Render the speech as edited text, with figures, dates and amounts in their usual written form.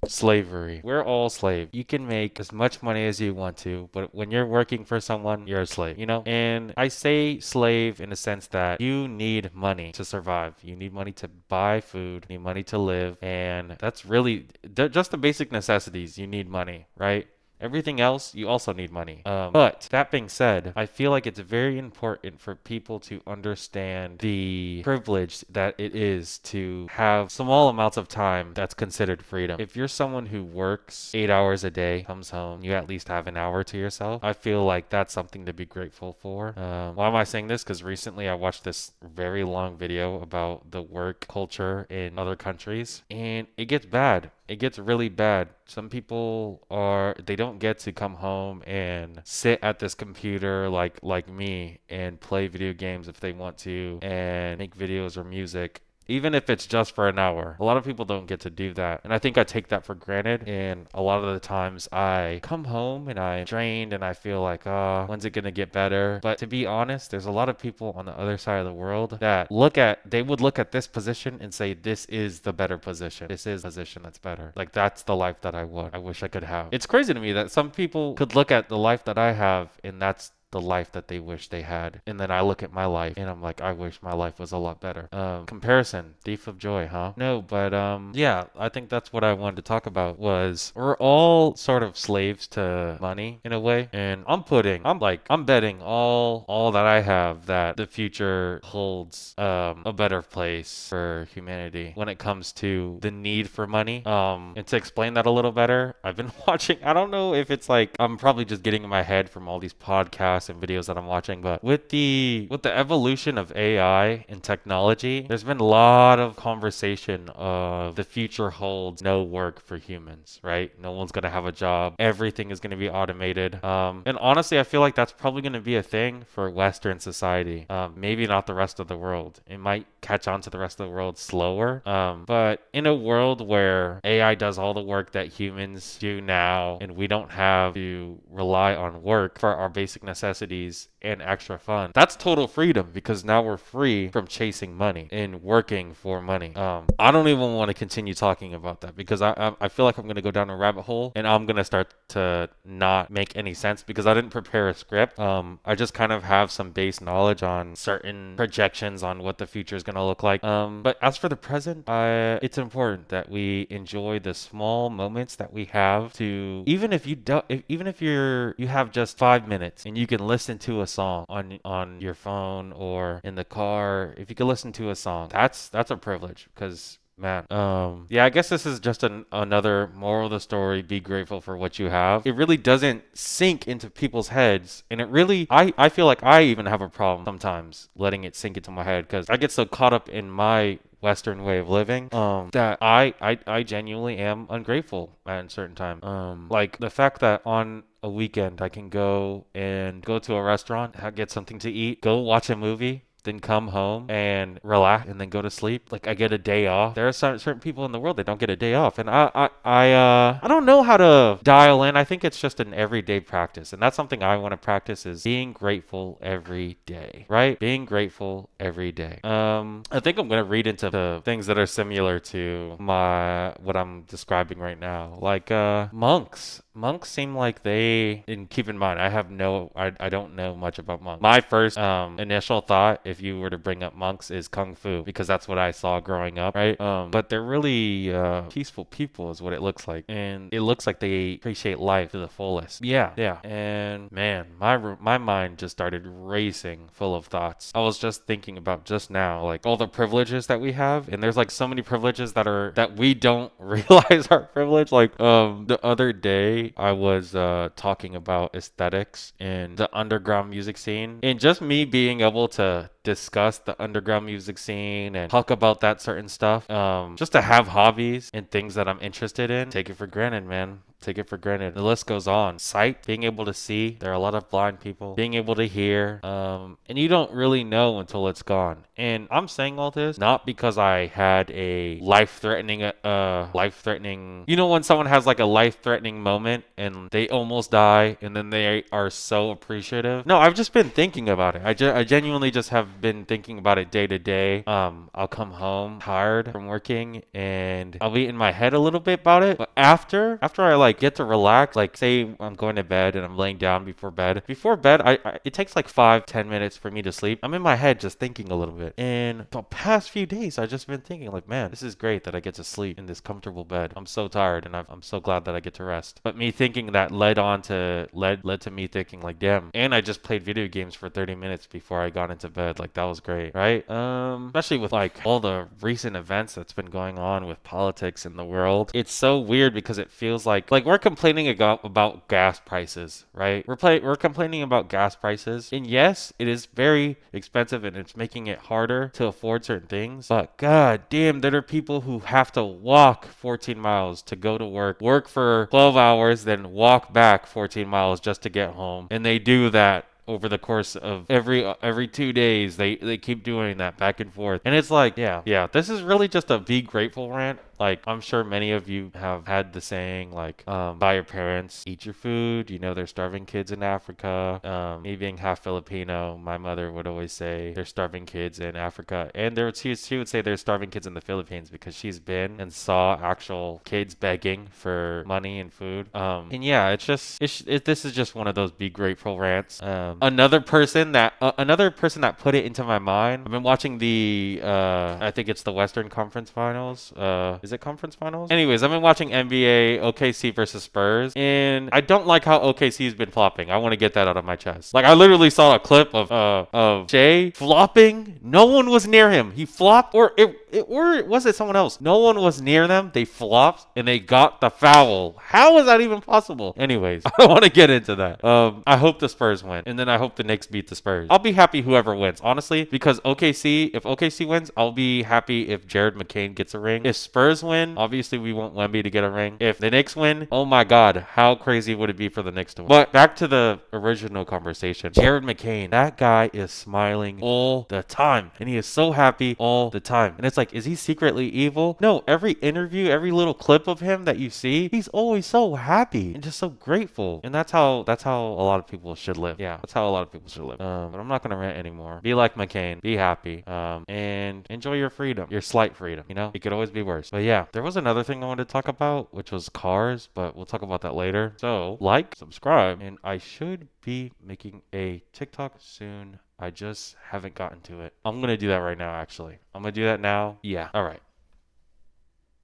Slavery. We're all slave. You can make as much money as you want to, but when you're working for someone, you're a slave, you know? And I say slave in the sense that you need money to survive. You need money to buy food, you need money to live, and that's really just the basic necessities. You need money, right? Everything else, you also need money. But that being said, I feel like it's very important for people to understand the privilege that it is to have small amounts of time that's considered freedom. If you're someone who works 8 hours a day, comes home, you at least have an hour to yourself, I feel like that's something to be grateful for. Why am I saying this? Because recently I watched this very long video about the work culture in other countries, and it gets bad. It gets really bad. Some people they don't get to come home and sit at this computer like me and play video games if they want to and make videos or music, even if it's just for an hour. A lot of people don't get to do that. And I think I take that for granted. And a lot of the times I come home and I'm drained and I feel like, when's it going to get better? But to be honest, there's a lot of people on the other side of the world that they would look at this position and say, this is the better position. This is the position that's better. Like, that's the life that I want. I wish I could have. It's crazy to me that some people could look at the life that I have and that's the life that they wish they had. And then I look at my life and I'm like, I wish my life was a lot better. Comparison, thief of joy, huh? No, but yeah, I think that's what I wanted to talk about was we're all sort of slaves to money in a way. And I'm betting all that I have that the future holds a better place for humanity when it comes to the need for money. And to explain that a little better, I've been watching, I don't know if it's like I'm probably just getting in my head from all these podcasts and videos that I'm watching, but with the evolution of AI and technology, there's been a lot of conversation of the future holds no work for humans, right? No one's gonna have a job. Everything is gonna be automated. And honestly, I feel like that's probably gonna be a thing for Western society. Maybe not the rest of the world. It might catch on to the rest of the world slower. But in a world where AI does all the work that humans do now, and we don't have to rely on work for our basic necessities and extra fun, that's total freedom because now we're free from chasing money and working for money. I don't even want to continue talking about that because I feel like I'm gonna go down a rabbit hole and I'm gonna start to not make any sense because I didn't prepare a script. I just kind of have some base knowledge on certain projections on what the future is gonna look like. But as for the present, it's important that we enjoy the small moments that we have to, even if you don't, even if you have just 5 minutes and you can listen to a song on your phone or in the car, if you can listen to a song, that's a privilege because man, yeah, I guess this is just another moral of the story. Be grateful for what you have. It really doesn't sink into people's heads. And I feel like I even have a problem sometimes letting it sink into my head because I get so caught up in my Western way of living, that I genuinely am ungrateful at a certain time. Like the fact that on a weekend I can go to a restaurant, get something to eat, go watch a movie, then come home and relax and then go to sleep. Like I get a day off. There are certain people in the world that don't get a day off, and I don't know how to dial in. I think it's just an everyday practice, and that's something I want to practice is being grateful every day, right? Being grateful every day. I think I'm gonna read into the things that are similar to what I'm describing right now, like monks. Monks seem like and keep in mind, I don't know much about monks. My first initial thought, if you were to bring up monks, is Kung Fu, because that's what I saw growing up, right? But they're really peaceful people is what it looks like. And it looks like they appreciate life to the fullest. Yeah, yeah. And man, my mind just started racing full of thoughts. I was just thinking about just now, like all the privileges that we have, and there's like so many privileges that we don't realize are privilege. Like the other day I was talking about aesthetics and the underground music scene, and just me being able to discuss the underground music scene and talk about that certain stuff, just to have hobbies and things that I'm interested in, take it for granted, man. take it for granted. The list goes on. Sight, being able to see. There are a lot of blind people. Being able to hear. And you don't really know until it's gone. And I'm saying all this not because I had a life-threatening. You know when someone has like a life-threatening moment and they almost die, and then they are so appreciative. No, I've just been thinking about it. I genuinely just have been thinking about it day to day. I'll come home tired from working and I'll be in my head a little bit about it. But after I like get to relax, like say I'm going to bed and I'm laying down before bed. Before bed, I it takes like 5-10 minutes for me to sleep. I'm in my head just thinking a little bit. And the past few days, I've just been thinking like, man, this is great that I get to sleep in this comfortable bed. I'm so tired and I'm so glad that I get to rest. But me thinking that led to me thinking like, damn. And I just played video games for 30 minutes before I got into bed. Like that was great, right? Especially with like all the recent events that's been going on with politics in the world. It's so weird because it feels like we're complaining about gas prices, right? We're complaining about gas prices. And yes, it is very expensive and it's making it harder to afford certain things. But god damn, there are people who have to walk 14 miles to go to work for 12 hours, then walk back 14 miles just to get home. And they do that over the course of every 2 days. They keep doing that back and forth. And it's like, yeah, this is really just a be grateful rant. Like, I'm sure many of you have had the saying, like, by your parents, eat your food. You know, there's starving kids in Africa. Me being half Filipino, my mother would always say there's starving kids in Africa. And she would say there's starving kids in the Philippines because she's been and saw actual kids begging for money and food. And yeah, this is just one of those be grateful rants. Another person that put it into my mind. I've been watching I think it's the Western Conference Finals. Is it conference finals? Anyways, I've been watching NBA OKC versus Spurs, and I don't like how OKC's been flopping. I want to get that out of my chest. Like I literally saw a clip of Jay flopping. No one was near him. He flopped, or was it someone else? No one was near them. They flopped and they got the foul. How is that even possible? Anyways, I don't want to get into that. I hope the Spurs win, and then I hope the Knicks beat the Spurs. I'll be happy whoever wins, honestly, because if OKC wins, I'll be happy if Jared McCain gets a ring. If Spurs win, obviously we want Wemby to get a ring. If the Knicks win, oh my god, how crazy would it be for the Knicks to win? But back to the original conversation. Jared McCain, that guy is smiling all the time, and he is so happy all the time. And it's like, is he secretly evil? No, every interview, every little clip of him that you see, he's always so happy and just so grateful. And that's how a lot of people should live. Yeah, that's how a lot of people should live. But I'm not gonna rant anymore. Be like McCain. Be happy. And enjoy your freedom, your slight freedom. You know, it could always be worse. But yeah, there was another thing I wanted to talk about, which was cars, but we'll talk about that later. So like, subscribe, and I should be making a TikTok soon. I just haven't gotten to it. I'm gonna do that right now, actually. I'm gonna do that now. Yeah. All right.